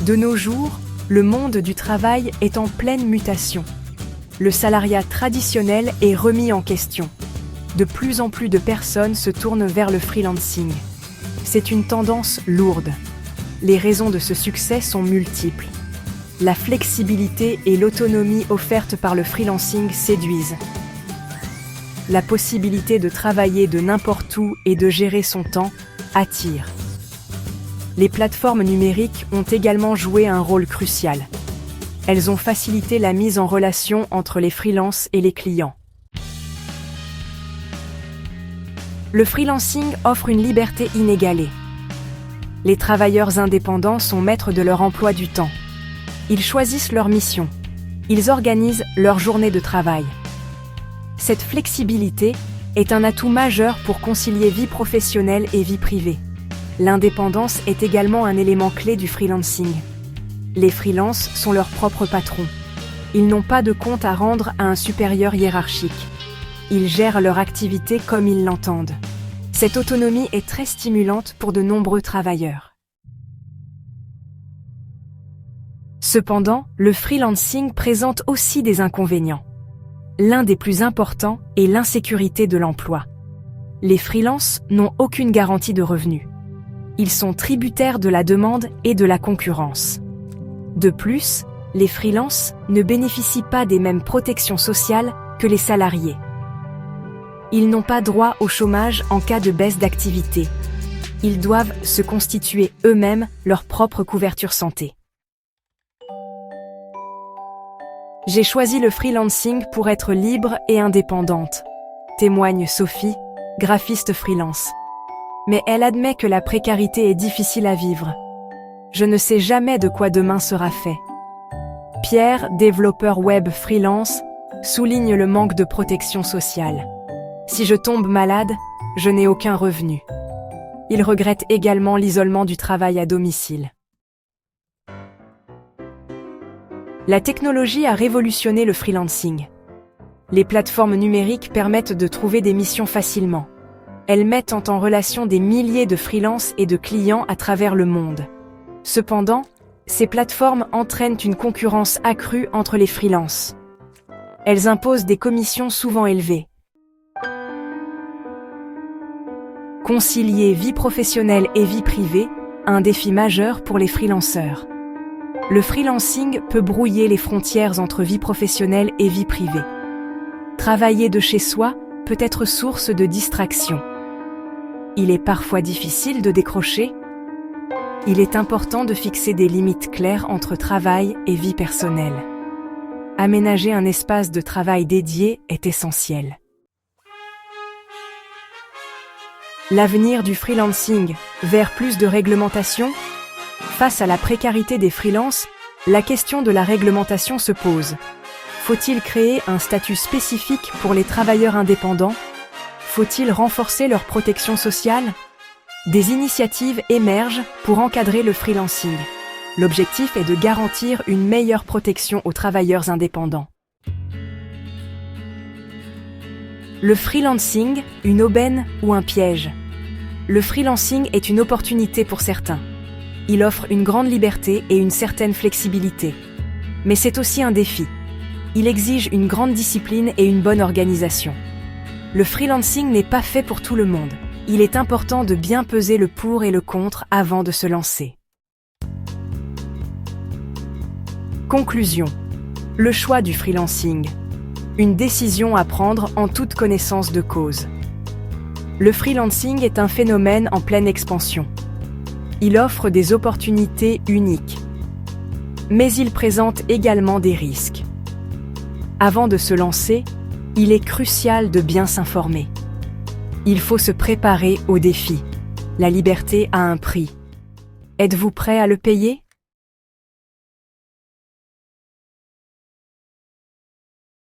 De nos jours, le monde du travail est en pleine mutation. Le salariat traditionnel est remis en question. De plus en plus de personnes se tournent vers le freelancing. C'est une tendance lourde. Les raisons de ce succès sont multiples. La flexibilité et l'autonomie offertes par le freelancing séduisent. La possibilité de travailler de n'importe où et de gérer son temps attire. Les plateformes numériques ont également joué un rôle crucial. Elles ont facilité la mise en relation entre les freelances et les clients. Le freelancing offre une liberté inégalée. Les travailleurs indépendants sont maîtres de leur emploi du temps. Ils choisissent leur mission. Ils organisent leur journée de travail. Cette flexibilité est un atout majeur pour concilier vie professionnelle et vie privée. L'indépendance est également un élément clé du freelancing. Les freelances sont leurs propres patrons. Ils n'ont pas de compte à rendre à un supérieur hiérarchique. Ils gèrent leur activité comme ils l'entendent. Cette autonomie est très stimulante pour de nombreux travailleurs. Cependant, le freelancing présente aussi des inconvénients. L'un des plus importants est l'insécurité de l'emploi. Les freelances n'ont aucune garantie de revenus. Ils sont tributaires de la demande et de la concurrence. De plus, les freelances ne bénéficient pas des mêmes protections sociales que les salariés. Ils n'ont pas droit au chômage en cas de baisse d'activité. Ils doivent se constituer eux-mêmes leur propre couverture santé. J'ai choisi le freelancing pour être libre et indépendante, témoigne Sophie, graphiste freelance. Mais elle admet que la précarité est difficile à vivre. Je ne sais jamais de quoi demain sera fait. Pierre, développeur web freelance, souligne le manque de protection sociale. Si je tombe malade, je n'ai aucun revenu. Il regrette également l'isolement du travail à domicile. La technologie a révolutionné le freelancing. Les plateformes numériques permettent de trouver des missions facilement. Elles mettent en relation des milliers de freelances et de clients à travers le monde. Cependant, ces plateformes entraînent une concurrence accrue entre les freelances. Elles imposent des commissions souvent élevées. Concilier vie professionnelle et vie privée, un défi majeur pour les freelanceurs. Le freelancing peut brouiller les frontières entre vie professionnelle et vie privée. Travailler de chez soi peut être source de distraction. Il est parfois difficile de décrocher. Il est important de fixer des limites claires entre travail et vie personnelle. Aménager un espace de travail dédié est essentiel. L'avenir du freelancing vers plus de réglementation? Face à la précarité des freelances, la question de la réglementation se pose. Faut-il créer un statut spécifique pour les travailleurs indépendants? Faut-il renforcer leur protection sociale? Des initiatives émergent pour encadrer le freelancing. L'objectif est de garantir une meilleure protection aux travailleurs indépendants. Le freelancing, une aubaine ou un piège? Le freelancing est une opportunité pour certains. Il offre une grande liberté et une certaine flexibilité. Mais c'est aussi un défi. Il exige une grande discipline et une bonne organisation. Le freelancing n'est pas fait pour tout le monde. Il est important de bien peser le pour et le contre avant de se lancer. Conclusion. Le choix du freelancing. Une décision à prendre en toute connaissance de cause. Le freelancing est un phénomène en pleine expansion. Il offre des opportunités uniques. Mais il présente également des risques. Avant de se lancer, il est crucial de bien s'informer. Il faut se préparer au défi. La liberté a un prix. Êtes-vous prêt à le payer ?